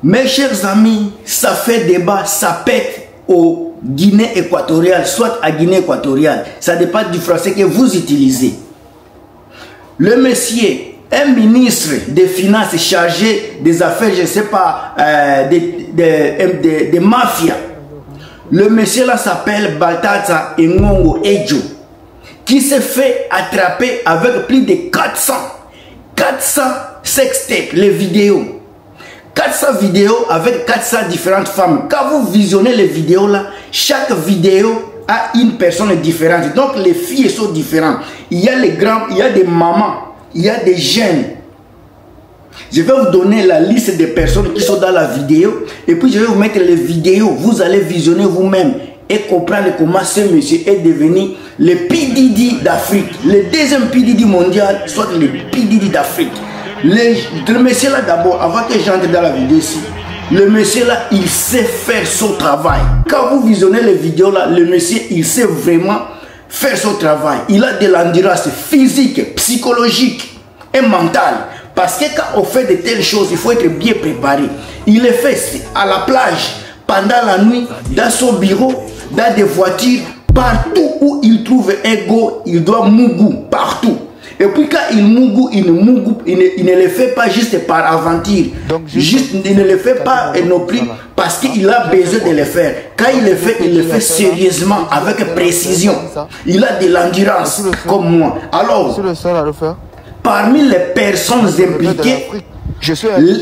Mes chers amis, ça fait débat, ça pète au Guinée équatoriale, soit à Guinée équatoriale. Ça dépend du français que vous utilisez. Le monsieur, un ministre des Finances chargé des affaires, je ne sais pas, des mafias. Le monsieur là s'appelle Baltazar Ngongo Edjo, qui s'est fait attraper avec plus de 400 sextapes, les vidéos. 400 vidéos avec 400 différentes femmes. Quand vous visionnez les vidéos là, chaque vidéo a une personne différente. Donc les filles sont différentes. Il y a les grands, il y a des mamans, il y a des jeunes. Je vais vous donner la liste des personnes qui sont dans la vidéo. Et puis je vais vous mettre les vidéos. Vous allez visionner vous-même et comprendre comment ce monsieur est devenu le P. Diddy d'Afrique. Le deuxième P. Diddy mondial, soit le P. Diddy d'Afrique. Le monsieur là d'abord, avant que j'entre dans la vidéo ici, le monsieur là, il sait faire son travail. Quand vous visionnez les vidéos là, le monsieur, il sait vraiment faire son travail. Il a de l'endurance physique, psychologique et mentale. Parce que quand on fait de telles choses, il faut être bien préparé. Il le fait à la plage, pendant la nuit, dans son bureau, dans des voitures, partout où il trouve un go, il doit mougou, partout. Et puis quand il mougou, il ne le fait pas juste par aventure. Il ne le fait pas non plus parce qu'il a besoin de le faire. Quand il le fait sérieusement, avec précision. Il a de l'endurance, comme moi. Alors, parmi les personnes impliquées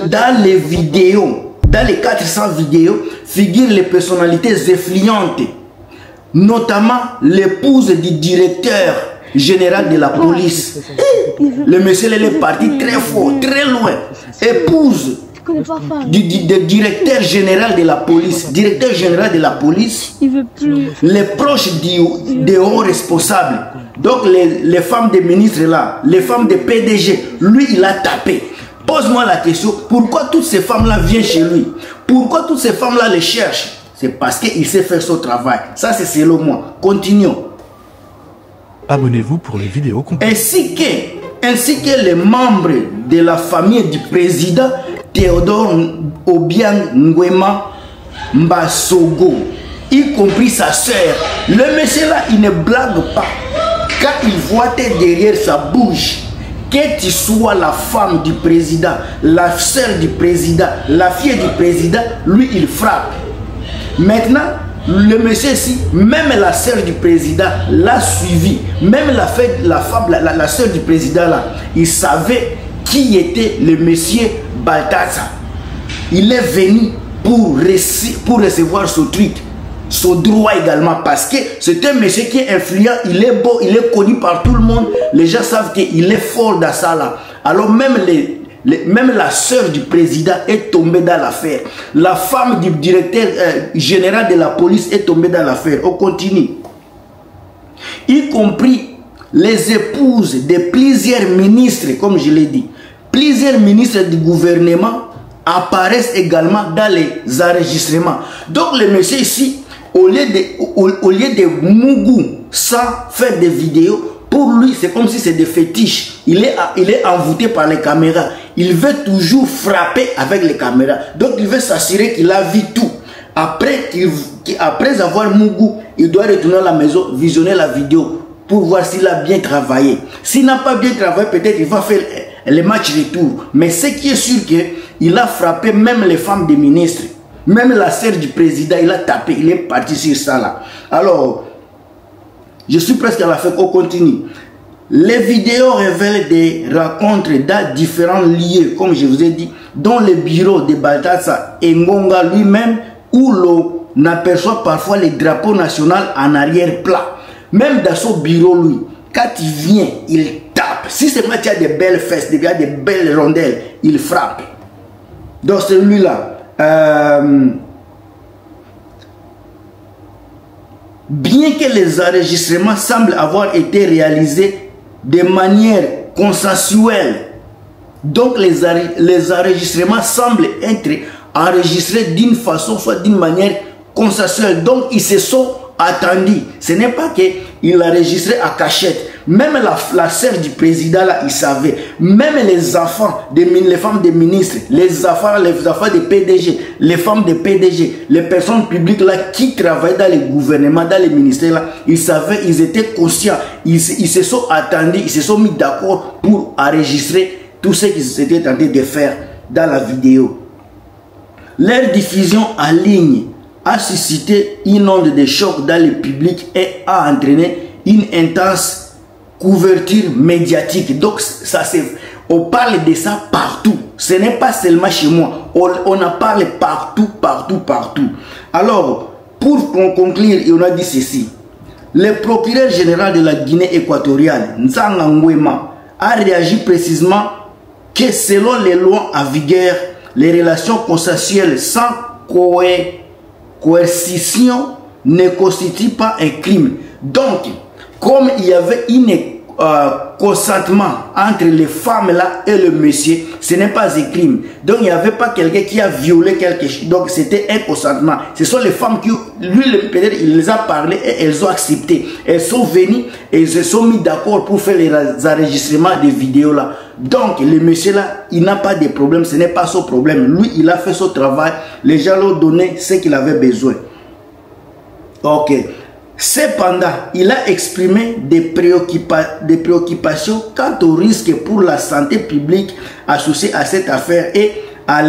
dans les vidéos, dans les 400 vidéos, figurent les personnalités influentes, notamment l'épouse du directeur général de la police. Le monsieur est parti très fort, très loin. Épouse du directeur général de la police. Directeur général de la police. Les proches des hauts responsables. Donc les femmes des ministres là, les femmes des PDG, lui il a tapé. Pose-moi la question, pourquoi toutes ces femmes-là viennent chez lui? Pourquoi toutes ces femmes-là les cherchent? C'est parce qu'il sait faire son travail. Ça c'est selon moi. Continuons. Abonnez-vous pour les vidéos complètes. Ainsi que les membres de la famille du président Théodore Obiang Nguema Mbasogo, y compris sa sœur. Le monsieur là, il ne blague pas. Quand il voit derrière sa bouche, que tu sois la femme du président, la sœur du président, la fille du président, lui il frappe. Maintenant, le monsieur ici, même la sœur du président l'a suivi. Même la sœur du président là, il savait qui était le monsieur Baltazar. Il est venu pour recevoir ce truc, son droit également, parce que c'est un monsieur qui est influent, il est beau, il est connu par tout le monde. Les gens savent qu'il est fort dans ça là. Alors même la sœur du président est tombée dans l'affaire. La femme du directeur général de la police est tombée dans l'affaire. On continue. Y compris les épouses de plusieurs ministres, comme je l'ai dit. Plusieurs ministres du gouvernement apparaissent également dans les enregistrements. Donc le monsieur ici, au lieu de mougou sans faire des vidéos, pour lui, c'est comme si c'est des fétiches. Il est envoûté par les caméras. Il veut toujours frapper avec les caméras. Donc, il veut s'assurer qu'il a vu tout. Après avoir mougou, il doit retourner à la maison, visionner la vidéo pour voir s'il a bien travaillé. S'il n'a pas bien travaillé, peut-être il va faire les matchs retour. Mais ce qui est sûr, qu'il a frappé même les femmes des ministres. Même la sœur du président, il a tapé. Il est parti sur ça là. Alors, je suis presque à la fin, on continue. Les vidéos révèlent des rencontres dans différents lieux, comme je vous ai dit, dont le bureau de Baltazar Ngonga lui-même, où l'on aperçoit parfois les drapeaux nationaux en arrière-plan. Même dans son bureau, lui, quand il vient, il tape. Si c'est moi qui a des belles fesses, des belles rondelles, il frappe. Donc celui-là, bien que les enregistrements semblent avoir été réalisés de manière consensuelle, donc les enregistrements semblent être enregistrés d'une façon, soit d'une manière consensuelle. Donc ils se sont attendus. Ce n'est pas qu'il enregistrait à cachette. Même la sœur du président, là, il savait. Même les enfants, les femmes des ministres, les enfants des PDG, les femmes des PDG, les personnes publiques là, qui travaillaient dans les gouvernements, dans les ministères, là, ils savaient, ils étaient conscients. Ils se sont attendus, ils se sont mis d'accord pour enregistrer tout ce qu'ils étaient tentés de faire dans la vidéo. Leur diffusion en ligne a suscité une onde de choc dans le public et a entraîné une intense couverture médiatique. Donc, on parle de ça partout. Ce n'est pas seulement chez moi. On en parle partout, partout, partout. Alors, pour conclure, on a dit ceci. Le procureur général de la Guinée équatoriale, Nzanga Ngwema, a réagi précisément que selon les lois en vigueur, les relations consensuelles sans coercition ne constituent pas un crime. Donc, comme il y avait un consentement entre les femmes là et le monsieur, ce n'est pas un crime. Donc, il n'y avait pas quelqu'un qui a violé quelque chose. Donc, c'était un consentement. Ce sont les femmes qui, lui, peut-être, il les a parlé et elles ont accepté. Elles sont venues et elles se sont mis d'accord pour faire les enregistrements des vidéos là. Donc, le monsieur là, il n'a pas de problème. Ce n'est pas son problème. Lui, il a fait son travail. Les gens lui ont donné ce qu'il avait besoin. Ok. Cependant, il a exprimé des préoccupations quant au risque pour la santé publique associé à cette affaire et a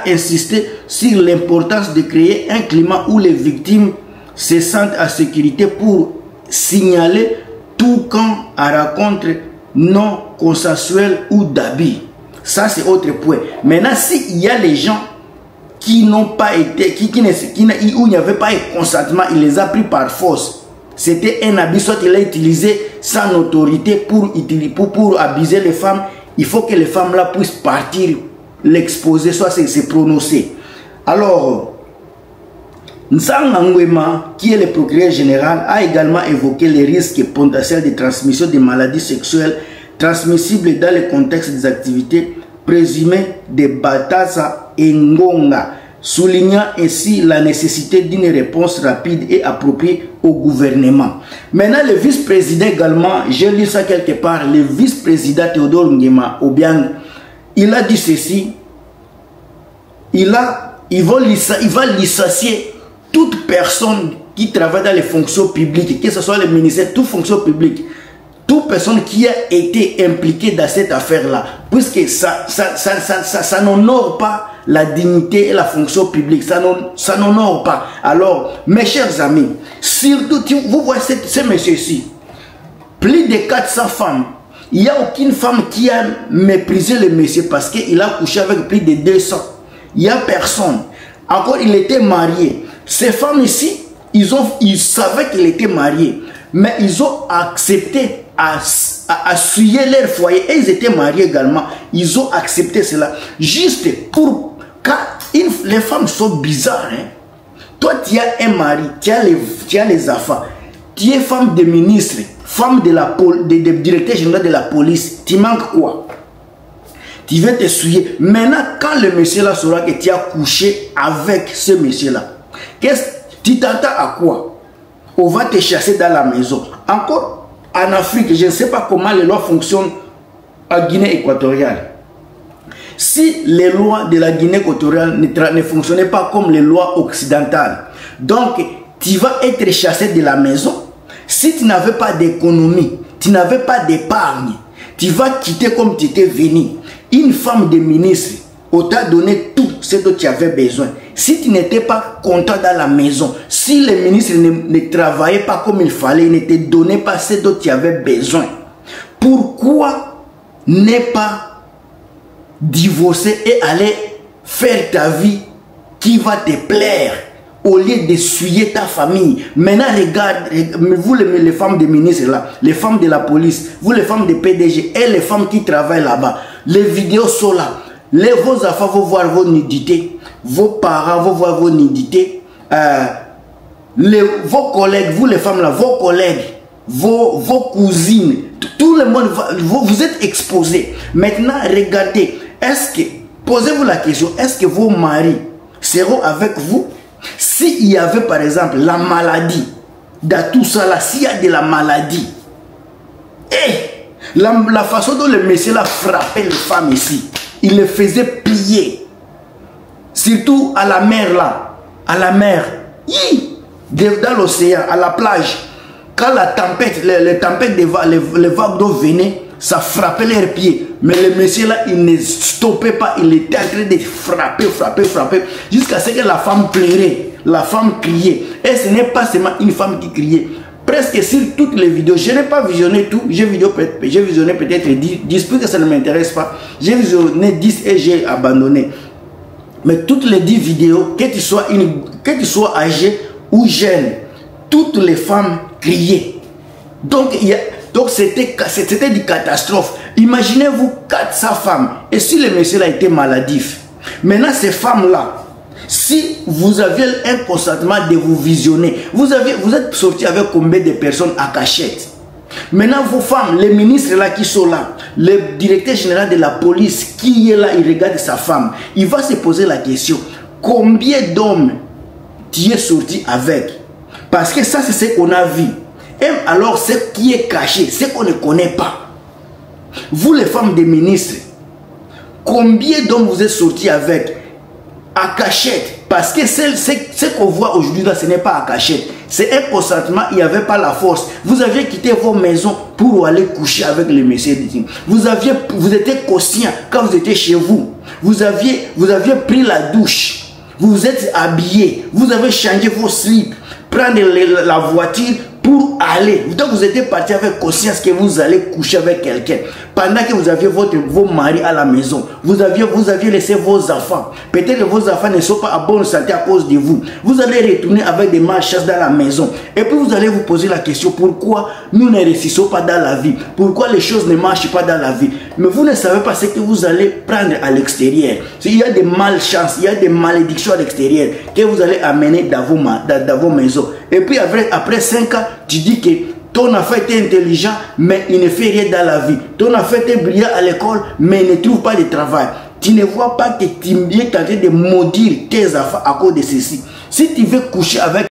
insisté sur l'importance de créer un climat où les victimes se sentent en sécurité pour signaler tout quand à rencontre non consensuelle ou d'abus. Ça, c'est autre point. Maintenant, s'il y a les gens qui n'ont pas été, où il n'y avait pas un consentement, il les a pris par force. C'était un abus, soit il a utilisé sans autorité pour abuser les femmes. Il faut que les femmes là puissent partir, l'exposer, soit se prononcer. Alors, Nzanga Ngwema, qui est le procureur général, a également évoqué les risques potentiels de transmission des maladies sexuelles transmissibles dans le contexte des activités présumées de Bataza et Ngonga, soulignant ainsi la nécessité d'une réponse rapide et appropriée au gouvernement. Maintenant, le vice-président également, j'ai lu ça quelque part, le vice-président Théodore Nguema Obiang, il a dit ceci, il va licencier toute personne qui travaille dans les fonctions publiques, que ce soit les ministères, toute fonction publique, toute personne qui a été impliquée dans cette affaire-là, puisque ça n'honore pas la dignité et la fonction publique, ça n'honore pas. Alors, mes chers amis, surtout, vous voyez ce monsieur-ci, plus de 400 femmes, il n'y a aucune femme qui a méprisé le monsieur parce qu'il a couché avec plus de 200. Il n'y a personne. Encore, il était marié. Ces femmes ici, ils savaient qu'il était marié, mais ils ont accepté à suyer leur foyer et ils étaient mariés également. Ils ont accepté cela juste pour... Quand les femmes sont bizarres, hein? Toi tu as un mari, tu as les enfants, tu es femme de ministre, femme de directeur général de la police, tu manques quoi? Tu veux te souiller. Maintenant quand le monsieur là saura que tu as couché avec ce monsieur là, tu t'attends à quoi? On va te chasser dans la maison. Encore en Afrique, je ne sais pas comment les lois fonctionnent en Guinée équatoriale. Si les lois de la Guinée équatoriale ne fonctionnaient pas comme les lois occidentales, donc tu vas être chassé de la maison. Si tu n'avais pas d'économie, tu n'avais pas d'épargne, tu vas quitter comme tu étais venu. Une femme de ministre, on t'a donné tout ce dont tu avais besoin. Si tu n'étais pas content dans la maison, si les ministres ne travaillaient pas comme il fallait, ils ne te donnaient pas ce dont tu avais besoin, pourquoi ne pas divorcer et aller faire ta vie qui va te plaire au lieu de suyer ta famille? Maintenant, regarde, vous les femmes des ministres là, les femmes de la police, vous les femmes des PDG et les femmes qui travaillent là-bas, les vidéos sont là. Vos enfants vont voir vos nudités, vos parents vont voir vos nudités, vos collègues, vous les femmes là, vos collègues, vos cousines, tout le monde, vous êtes exposés. Maintenant, regardez, posez-vous la question, est-ce que vos maris seront avec vous? S'il y avait par exemple la maladie, dans tout ça là, s'il y a de la maladie, Et la façon dont le monsieur là frappait les femmes ici, il les faisait plier. Surtout à la mer là, à la mer, dans l'océan, à la plage. Quand la tempête, les tempêtes, les vagues d'eau venaient, ça frappait leurs pieds. Mais le monsieur là, il ne stoppait pas, il était en train de frapper, jusqu'à ce que la femme pleurait, la femme criait. Et ce n'est pas seulement une femme qui criait. Presque sur toutes les vidéos, je n'ai pas visionné tout, j'ai visionné peut-être 10, puisque ça ne m'intéresse pas. J'ai visionné 10 et j'ai abandonné. Mais toutes les 10 vidéos, que tu sois âgé ou jeune, toutes les femmes criaient. Donc c'était une catastrophe. Imaginez-vous 400 femmes. Et si le monsieur là était maladif, maintenant ces femmes-là, si vous aviez un consentement de vous visionner, vous êtes sorti avec combien de personnes à cachette? Maintenant, vos femmes, les ministres là qui sont là, le directeur général de la police qui est là, il regarde sa femme, il va se poser la question, combien d'hommes tu es sorti avec? Parce que ça, c'est ce qu'on a vu. Et alors, ce qui est caché, ce qu'on ne connaît pas. Vous, les femmes des ministres, combien d'hommes vous êtes sortis avec? À cachette, parce que ce qu'on voit aujourd'hui là, ce n'est pas à cachette, c'est un consentement, il n'y avait pas la force. Vous aviez quitté vos maisons pour aller coucher avec les messieurs. Vous étiez conscient quand vous étiez chez vous. Vous aviez pris la douche, vous vous êtes habillé, vous avez changé vos slips, prendre la voiture pour aller. Donc vous étiez parti avec conscience que vous allez coucher avec quelqu'un. Pendant que vous aviez vos maris à la maison, vous aviez laissé vos enfants. Peut-être que vos enfants ne sont pas à bonne santé à cause de vous. Vous allez retourner avec des malchasses dans la maison. Et puis vous allez vous poser la question, pourquoi nous ne réussissons pas dans la vie? Pourquoi les choses ne marchent pas dans la vie? Mais vous ne savez pas ce que vous allez prendre à l'extérieur. Il y a des malchances, il y a des malédictions à l'extérieur que vous allez amener dans vos maisons. Et puis après 5 ans, tu dis que ton enfant était intelligent, mais il ne fait rien dans la vie. Ton enfant était brillant à l'école, mais il ne trouve pas de travail. Tu ne vois pas que tu es en train de maudire tes enfants à cause de ceci. Si tu veux coucher avec